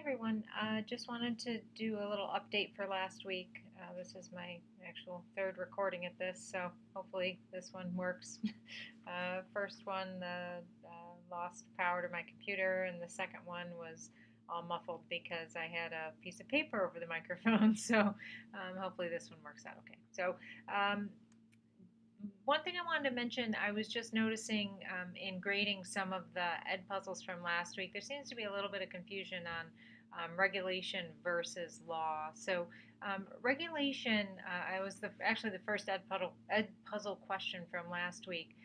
Everyone. Just wanted to do a little update for last week. This is my actual third recording at this, so hopefully this one works. First one lost power to my computer, and the second one was all muffled because I had a piece of paper over the microphone. So hopefully this one works out okay. So um, one thing I wanted to mention, I was just noticing in grading some of the ed puzzles from last week, there seems to be a little bit of confusion on regulation versus law. So regulation, I was actually the first ed puzzle question from last week,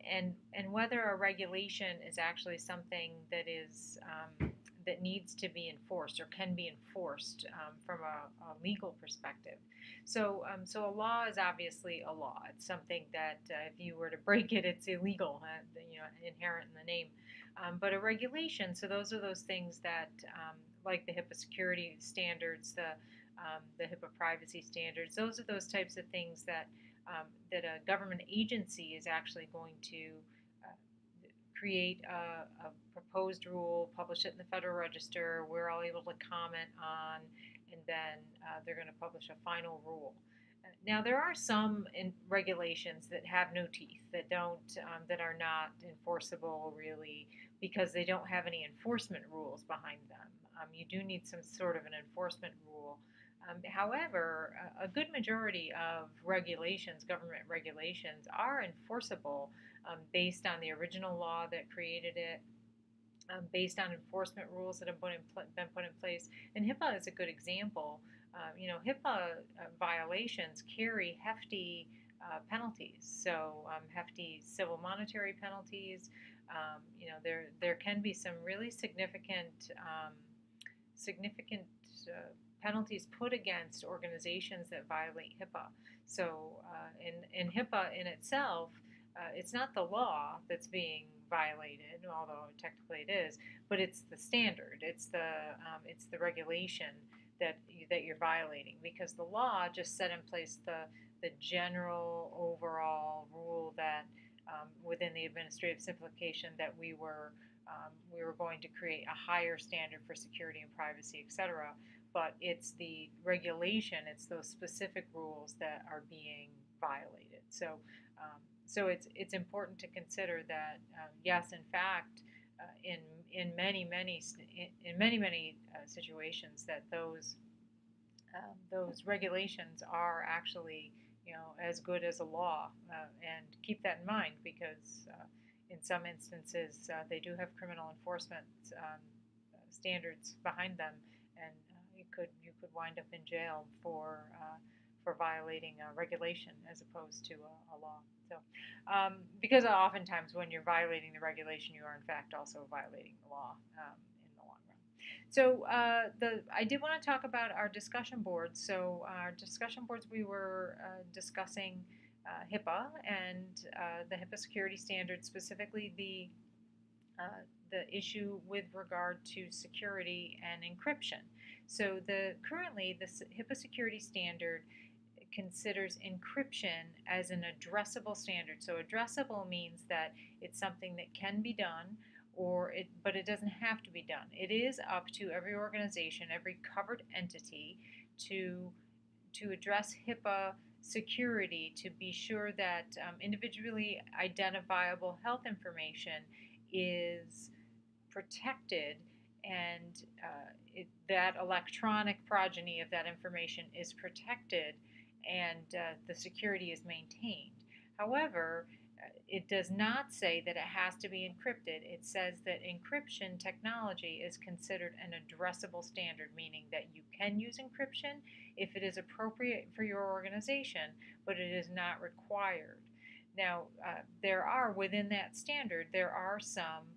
and whether a regulation is actually something that is that needs to be enforced or can be enforced from a legal perspective. So a law is obviously a law. It's something that if you were to break it, it's illegal, inherent in the name. But a regulation, so those are those things that, like the HIPAA security standards, the HIPAA privacy standards, those are those types of things that a government agency is actually going to create a proposed rule, publish it in the Federal Register. We're all able to comment on, and then they're going to publish a final rule. Now, there are some regulations that have no teeth, that are not enforceable really, because they don't have any enforcement rules behind them. You do need some sort of an enforcement rule. However, a good majority of regulations, government regulations, are enforceable based on the original law that created it, based on enforcement rules that have been put in place. And HIPAA is a good example. HIPAA violations carry hefty penalties, so hefty civil monetary penalties. There can be some really significant penalties put against organizations that violate HIPAA. So in HIPAA in itself, it's not the law that's being violated, although technically it is, but it's the standard. It's the regulation that you're violating, because the law just set in place the general overall rule that within the administrative simplification that we were going to create a higher standard for security and privacy, etc. But it's the regulation, it's those specific rules that are being violated. So it's important to consider that yes, in fact, in many situations, that those regulations are actually as good as a law, and keep that in mind, because in some instances they do have criminal enforcement standards behind them, and you could wind up in jail for violating a regulation as opposed to a law. So, because oftentimes when you're violating the regulation, you are in fact also violating the law in the long run. So I did want to talk about our discussion boards. So our discussion boards, we were discussing HIPAA and the HIPAA security standards, specifically the issue with regard to security and encryption. So currently the HIPAA security standard considers encryption as an addressable standard. So addressable means that it's something that can be done, but it doesn't have to be done. It is up to every organization, every covered entity, to address HIPAA security, to be sure that individually identifiable health information is protected, and that electronic progeny of that information is protected, and the security is maintained. However, it does not say that it has to be encrypted. It says that encryption technology is considered an addressable standard, meaning that you can use encryption if it is appropriate for your organization, but it is not required. Now, within that standard, there are some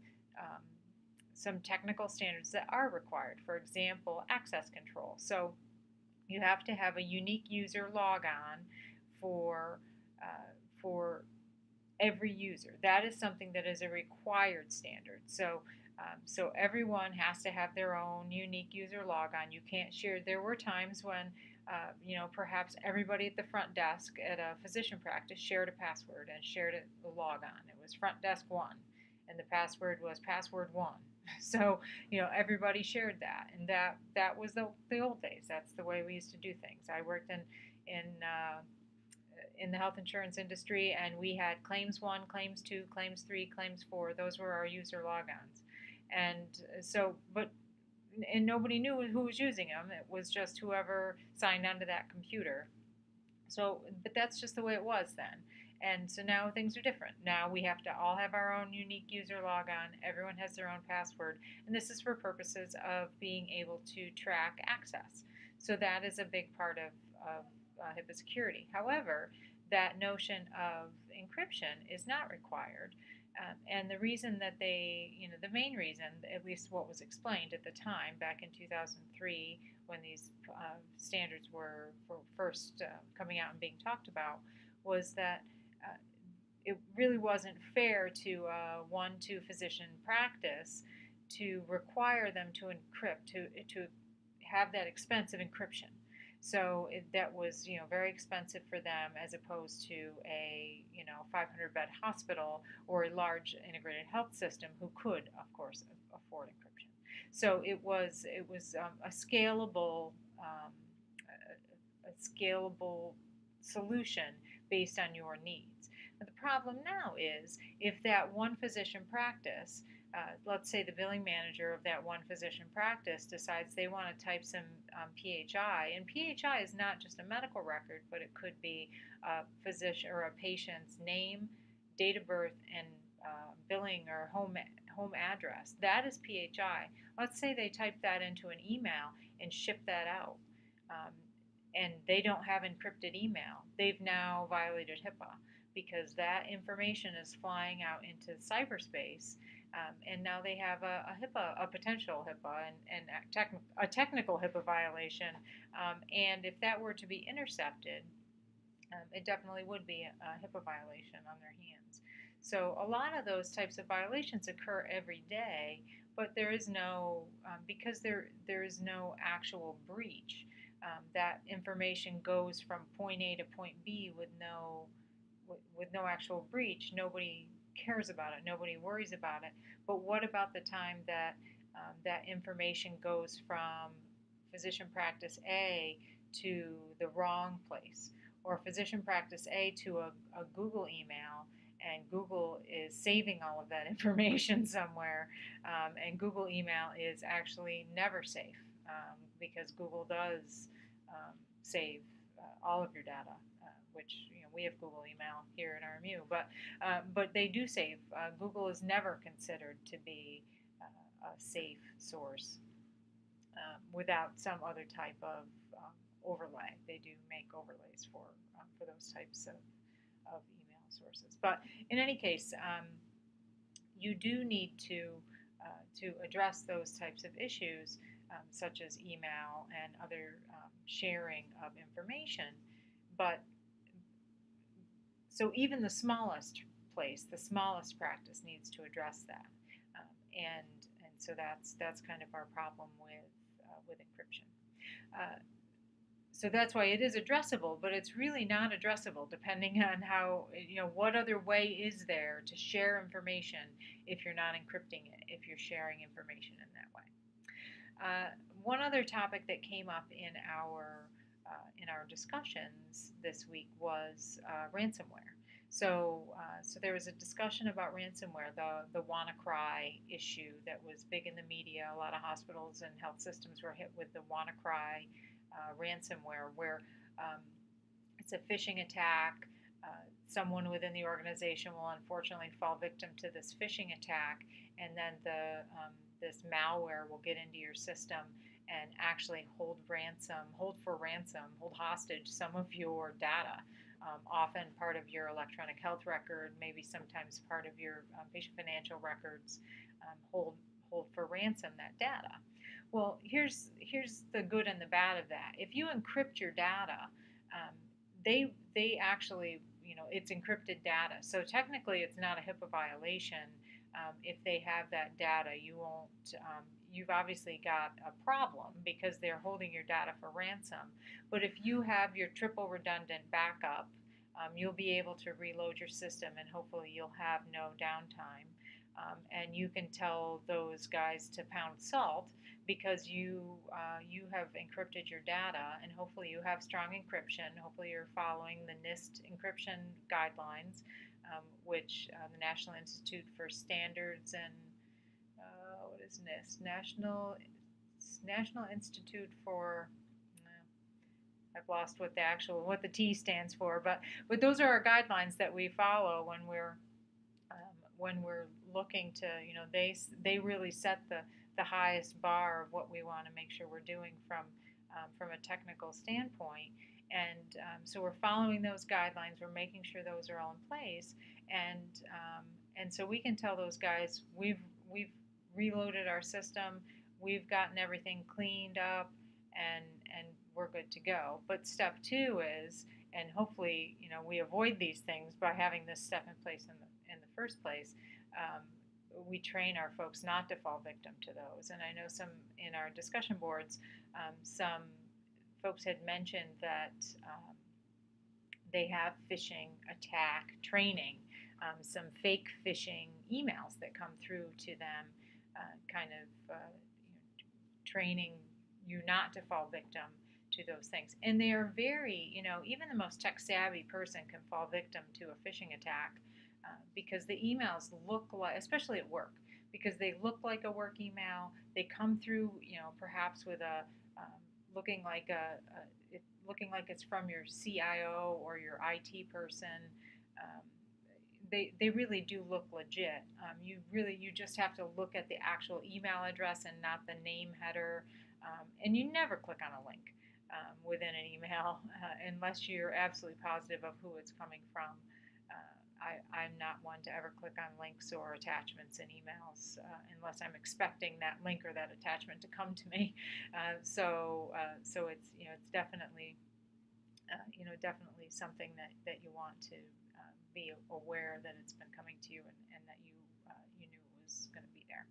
technical standards that are required. For example, access control. So you have to have a unique user logon for every user. That is something that is a required standard. So everyone has to have their own unique user logon. You can't share. There were times when perhaps everybody at the front desk at a physician practice shared a password and shared a logon. It was front desk 1, and the password was password 1. So, everybody shared that, and that was the old days. That's the way we used to do things. I worked in in the health insurance industry, and we had claims 1, claims 2, claims 3, claims 4. Those were our user logons. And so, but and nobody knew who was using them. It was just whoever signed onto that computer. So, but that's just the way it was then. And so now things are different. Now we have to all have our own unique user logon. Everyone has their own password. And this is for purposes of being able to track access. So that is a big part of HIPAA security. However, that notion of encryption is not required. And the reason that the main reason, at least what was explained at the time back in 2003 when these standards were first coming out and being talked about, was that uh, it really wasn't fair to to physician practice to require them to encrypt, to have that expense of encryption. So that was very expensive for them as opposed to a 500-bed hospital or a large integrated health system who could, of course, afford encryption. So it was a scalable a scalable solution based on your needs. But the problem now is if that one physician practice, let's say the billing manager of that one physician practice decides they want to type some PHI, and PHI is not just a medical record, but it could be a physician or a patient's name, date of birth, and billing or home address. That is PHI. Let's say they type that into an email and ship that out. Um, and they don't have encrypted email. They've now violated HIPAA because that information is flying out into cyberspace, and now they have a potential HIPAA, and a technical HIPAA violation. And if that were to be intercepted, it definitely would be a HIPAA violation on their hands. So a lot of those types of violations occur every day, but there is no because there is no actual breach. That information goes from point A to point B with no actual breach. Nobody cares about it. Nobody worries about it. But what about the time that that information goes from physician practice A to the wrong place, or physician practice A to a Google email, and Google is saving all of that information somewhere, and Google email is actually never safe because Google does save all of your data, which we have Google email here in RMU, but they do save. Google is never considered to be a safe source without some other type of overlay. They do make overlays for those types of email sources. But in any case, you do need to address those types of issues, such as email and other sharing of information. But so even the smallest place, the smallest practice needs to address that, and so that's kind of our problem with encryption. Uh, so that's why it is addressable, but it's really not addressable depending on how, what other way is there to share information if you're not encrypting it, if you're sharing information in that way. One other topic that came up in our discussions this week was ransomware. So there was a discussion about ransomware, the WannaCry issue that was big in the media. A lot of hospitals and health systems were hit with the WannaCry ransomware, where it's a phishing attack. Someone within the organization will unfortunately fall victim to this phishing attack, and then this malware will get into your system and actually hold hostage some of your data. Often part of your electronic health record, maybe sometimes part of your patient financial records, hold for ransom that data. Well, here's the good and the bad of that. If you encrypt your data, they actually, it's encrypted data. So technically, it's not a HIPAA violation. If they have that data, you won't. You've obviously got a problem because they're holding your data for ransom. But if you have your triple redundant backup, you'll be able to reload your system, and hopefully you'll have no downtime. and you can tell those guys to pound salt because you have encrypted your data, and hopefully you have strong encryption. Hopefully you're following the NIST encryption guidelines, which the National Institute for Standards and what is NIST? National Institute for I've lost what the T stands for, but those are our guidelines that we follow when we're looking to, they really set the highest bar of what we want to make sure we're doing from a technical standpoint. And so we're following those guidelines. We're making sure those are all in place, and so we can tell those guys we've reloaded our system, we've gotten everything cleaned up, and we're good to go. But step two is, and hopefully we avoid these things by having this step in place in the first place. We train our folks not to fall victim to those. And I know some in our discussion boards, some folks had mentioned that they have phishing attack training, some fake phishing emails that come through to them, training you not to fall victim to those things. And they are very, even the most tech savvy person can fall victim to a phishing attack because the emails look like, especially at work, because they look like a work email. They come through, perhaps with a looking like it's from your CIO or your IT person. They really do look legit. You just have to look at the actual email address and not the name header. And you never click on a link within an email unless you're absolutely positive of who it's coming from. I'm not one to ever click on links or attachments in emails unless I'm expecting that link or that attachment to come to me. So it's definitely definitely something that you want to be aware that it's been coming to you and that you knew it was going to be there.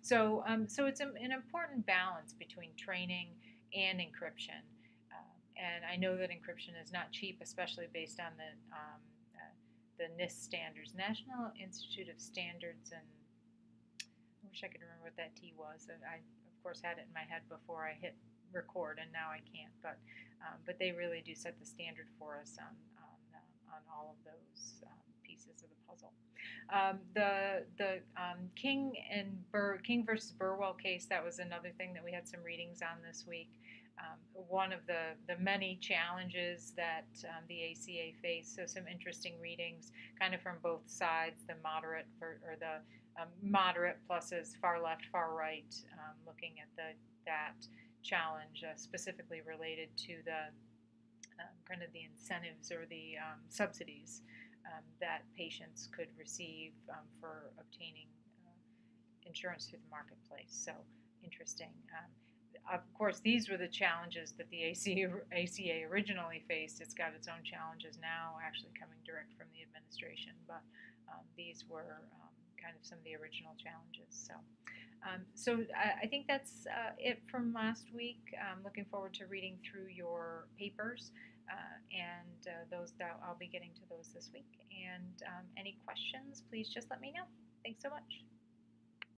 So it's an important balance between training and encryption. And I know that encryption is not cheap, especially based on the NIST standards, National Institute of Standards, and I wish I could remember what that T was. I, of course, had it in my head before I hit record, and now I can't. But they really do set the standard for us on all of those pieces of the puzzle. The King versus Burwell case, that was another thing that we had some readings on this week. One of the many challenges that the ACA faced, so some interesting readings kind of from both sides, the moderate moderate pluses, far left, far right, looking at that challenge specifically related to the kind of the incentives or the subsidies that patients could receive for obtaining insurance through the marketplace. So interesting. Of course, these were the challenges that the ACA originally faced. It's got its own challenges now, actually coming direct from the administration, but these were kind of some of the original challenges. So I think that's it from last week. I'm looking forward to reading through your papers, and those that I'll be getting to those this week. And any questions, please just let me know. Thanks so much.